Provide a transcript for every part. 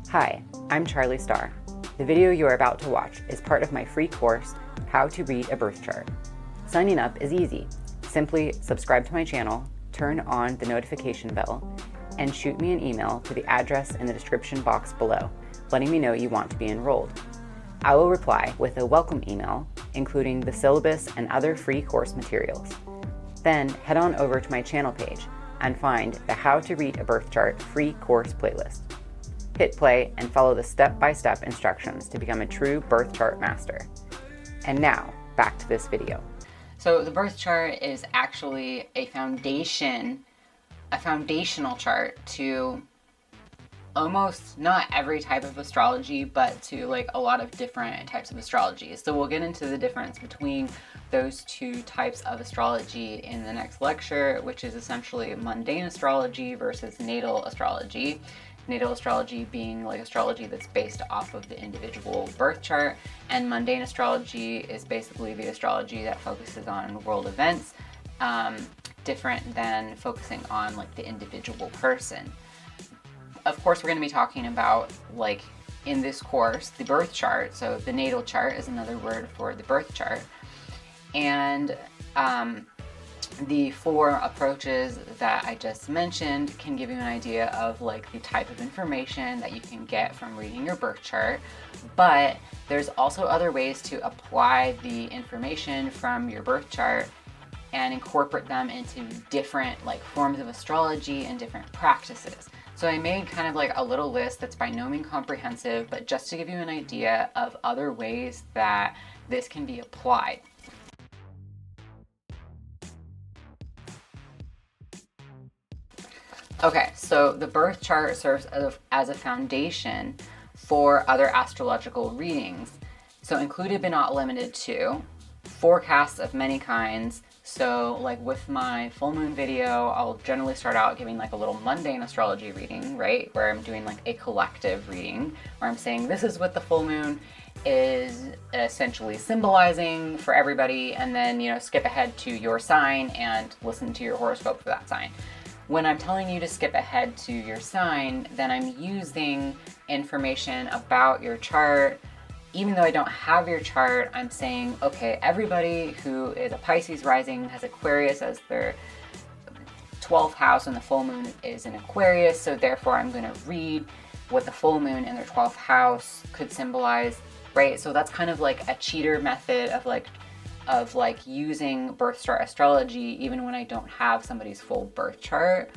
Hi, I'm Charlie Starr. The video you are about to watch is part of my free course, How to Read a Birth Chart. Signing up is easy. Simply subscribe to my channel, turn on the notification bell, and shoot me an email to the address in the description box below, letting me know you want to be enrolled. I will reply with a welcome email, including the syllabus and other free course materials. Then head on over to my channel page and find the How to Read a Birth Chart free course playlist. Hit play and follow the step-by-step instructions to become a true birth chart master. And now, back to this video. So the birth chart is actually a foundational chart to almost not every type of astrology, but to like a lot of different types of astrology. So we'll get into the difference between those two types of astrology in the next lecture, which is essentially mundane astrology versus natal astrology. Natal astrology being like astrology that's based off of the individual birth chart, and mundane astrology is basically the astrology that focuses on world events, different than focusing on like the individual person. Of course, we're going to be talking about, like in this course, the birth chart. So the natal chart is another word for the birth chart. And the four approaches that I just mentioned can give you an idea of like the type of information that you can get from reading your birth chart, but there's also other ways to apply the information from your birth chart and incorporate them into different like forms of astrology and different practices. So I made kind of like a little list that's by no means comprehensive, but just to give you an idea of other ways that this can be applied. Okay, so the birth chart serves as a foundation for other astrological readings. So included but not limited to forecasts of many kinds. So like with my full moon video, I'll generally start out giving like a little mundane astrology reading, right? Where I'm doing like a collective reading, where I'm saying this is what the full moon is essentially symbolizing for everybody, and then, you know, skip ahead to your sign and listen to your horoscope for that sign. When I'm telling you to skip ahead to your sign, then I'm using information about your chart. Even though I don't have your chart, I'm saying, okay, everybody who is a Pisces rising has Aquarius as their 12th house, and the full moon is in Aquarius, so therefore I'm going to read what the full moon in their 12th house could symbolize, right? So that's kind of like a cheater method of using birth chart astrology even when I don't have somebody's full birth chart.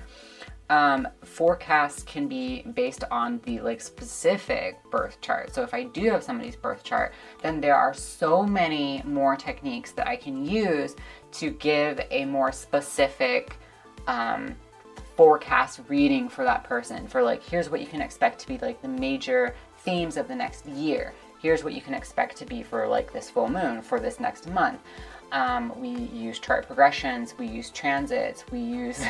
Forecasts can be based on the like specific birth chart. So if I do have somebody's birth chart, then there are so many more techniques that I can use to give a more specific forecast reading for that person. For like, here's what you can expect to be like the major themes of the next year. Here's what you can expect to be for like this full moon for this next month. We use chart progressions, we use transits, we use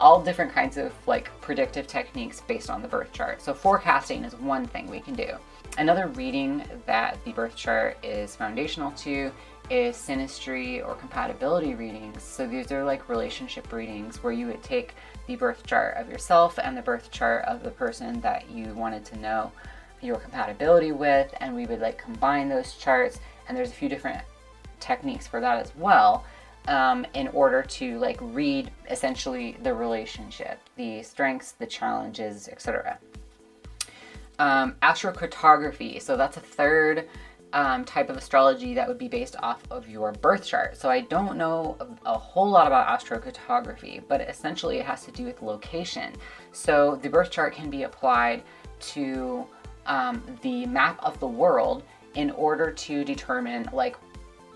all different kinds of like predictive techniques based on the birth chart. So forecasting is one thing we can do. Another reading that the birth chart is foundational to is Synastry or Compatibility readings. So these are like relationship readings where you would take the birth chart of yourself and the birth chart of the person that you wanted to know your compatibility with, and we would like combine those charts, and there's a few different techniques for that as well, in order to like read essentially the relationship, the strengths, the challenges, etc. Astro-Cartography, so that's a third type of astrology that would be based off of your birth chart. So I don't know a whole lot about Astro-Cartography, but essentially it has to do with location. So the birth chart can be applied to the map of the world in order to determine like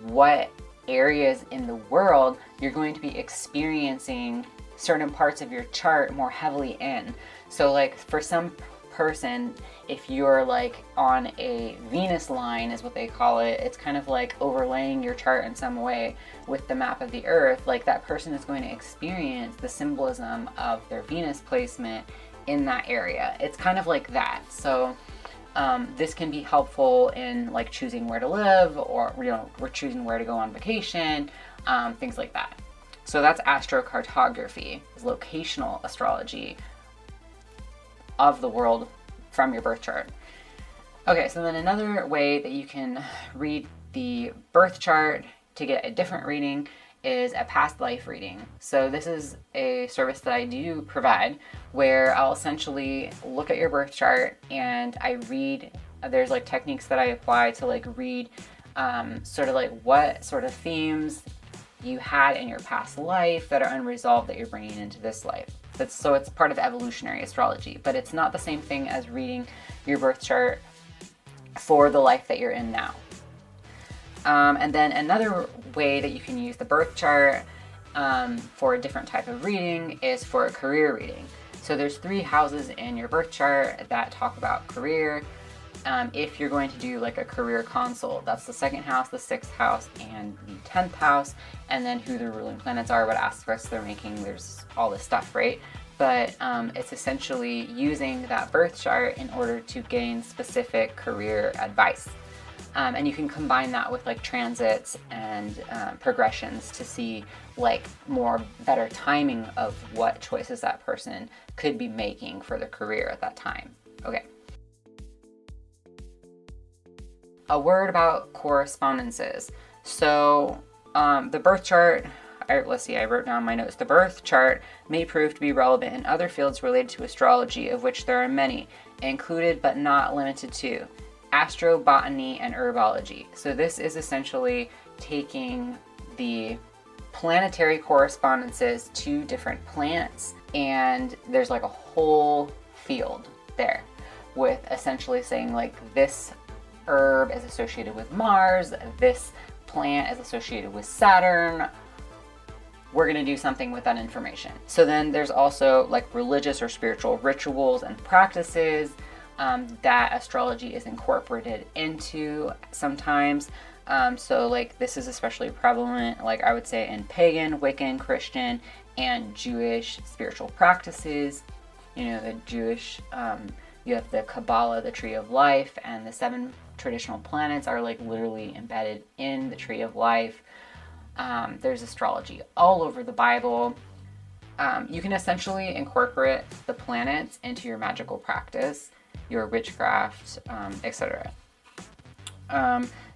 what areas in the world you're going to be experiencing certain parts of your chart more heavily in. So like for some person, if you're like on a Venus line is what they call it, it's kind of like overlaying your chart in some way with the map of the earth, like that person is going to experience the symbolism of their Venus placement in that area. It's kind of like that. So this can be helpful in like choosing where to live, or you know, we're choosing where to go on vacation, things like that. So that's Astro-Cartography, locational astrology of the world from your birth chart. Okay, so then another way that you can read the birth chart to get a different reading is a past life reading. So this is a service that I do provide where I'll essentially look at your birth chart and I read, there's like techniques that I apply to like read sort of like what sort of themes you had in your past life that are unresolved that you're bringing into this life. So it's part of evolutionary astrology, but it's not the same thing as reading your birth chart for the life that you're in now. And then another way that you can use the birth chart for a different type of reading is for a career reading. So there's 3 houses in your birth chart that talk about career. If you're going to do like a career consult, that's the 2nd house, the 6th house, and the 10th house, and then who the ruling planets are, what aspects they're making, there's all this stuff, right? But it's essentially using that birth chart in order to gain specific career advice. And you can combine that with like transits and progressions to see like better timing of what choices that person could be making for their career at that time. Okay. A word about correspondences. So the birth chart, let's see, I wrote down my notes. The birth chart may prove to be relevant in other fields related to astrology, of which there are many, included but not limited to Astro-Botany and herbology. So this is essentially taking the planetary correspondences to different planets, and there's like a whole field there with essentially saying like this herb is associated with Mars, this plant is associated with Saturn. We're going to do something with that information. So then there's also like religious or spiritual rituals and practices that astrology is incorporated into sometimes. So like this is especially prevalent, like I would say in pagan, Wiccan, Christian, and Jewish spiritual practices. You know, the Jewish, you have the Kabbalah, the Tree of Life, and the 7 traditional planets are like literally embedded in the Tree of Life. There's astrology all over the Bible. You can essentially incorporate the planets into your magical practice, your witchcraft, etc.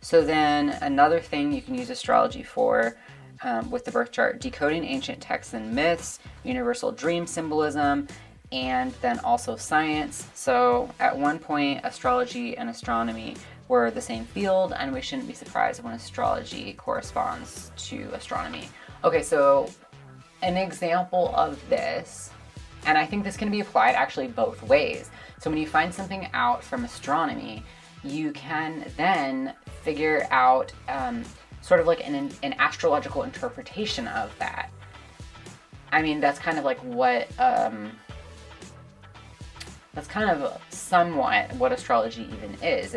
So then another thing you can use astrology for with the birth chart, decoding ancient texts and myths, universal dream symbolism, and then also science. So at one point, astrology and astronomy were the same field, and we shouldn't be surprised when astrology corresponds to astronomy. Okay, so an example of this, and I think this can be applied actually both ways. So when you find something out from astronomy, you can then figure out sort of like an astrological interpretation of that. I mean, that's kind of like what, that's kind of somewhat what astrology even is.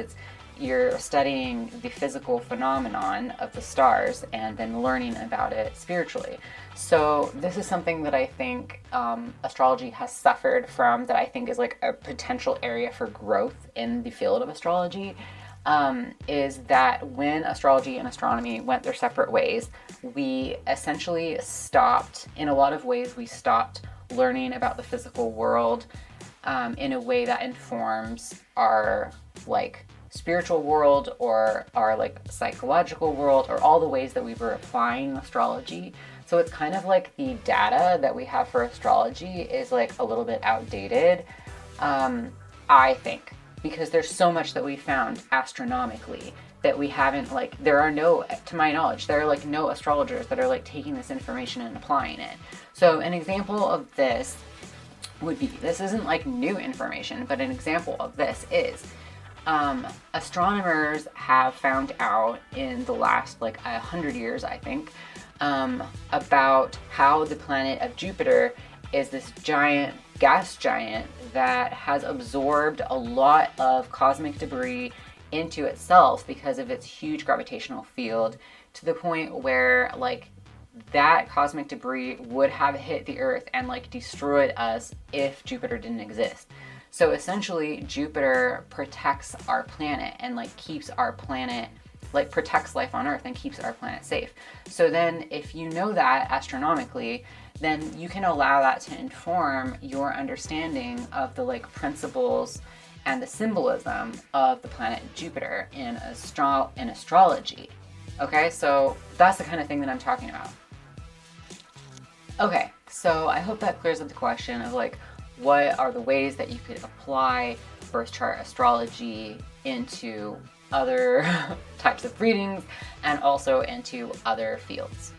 You're studying the physical phenomenon of the stars and then learning about it spiritually. So this is something that I think astrology has suffered from, that I think is like a potential area for growth in the field of astrology, is that when astrology and astronomy went their separate ways, we essentially stopped, in a lot of ways, we stopped learning about the physical world in a way that informs our like spiritual world or our like psychological world, or all the ways that we were applying astrology. So it's kind of like the data that we have for astrology is like a little bit outdated, I think, because there's so much that we found astronomically that we haven't, like, there are no, to my knowledge, there are like no astrologers that are like taking this information and applying it. So an example of this would be, this isn't like new information, but an example of this is astronomers have found out in the last like 100 years, I think, about how the planet of Jupiter is this giant gas giant that has absorbed a lot of cosmic debris into itself because of its huge gravitational field, to the point where like that cosmic debris would have hit the Earth and like destroyed us if Jupiter didn't exist. So essentially, Jupiter protects our planet and like keeps our planet, like protects life on Earth and keeps our planet safe. So then if you know that astronomically, then you can allow that to inform your understanding of the like principles and the symbolism of the planet Jupiter in astrology. Okay, so that's the kind of thing that I'm talking about. Okay, so I hope that clears up the question of like, what are the ways that you could apply birth chart astrology into other types of readings and also into other fields.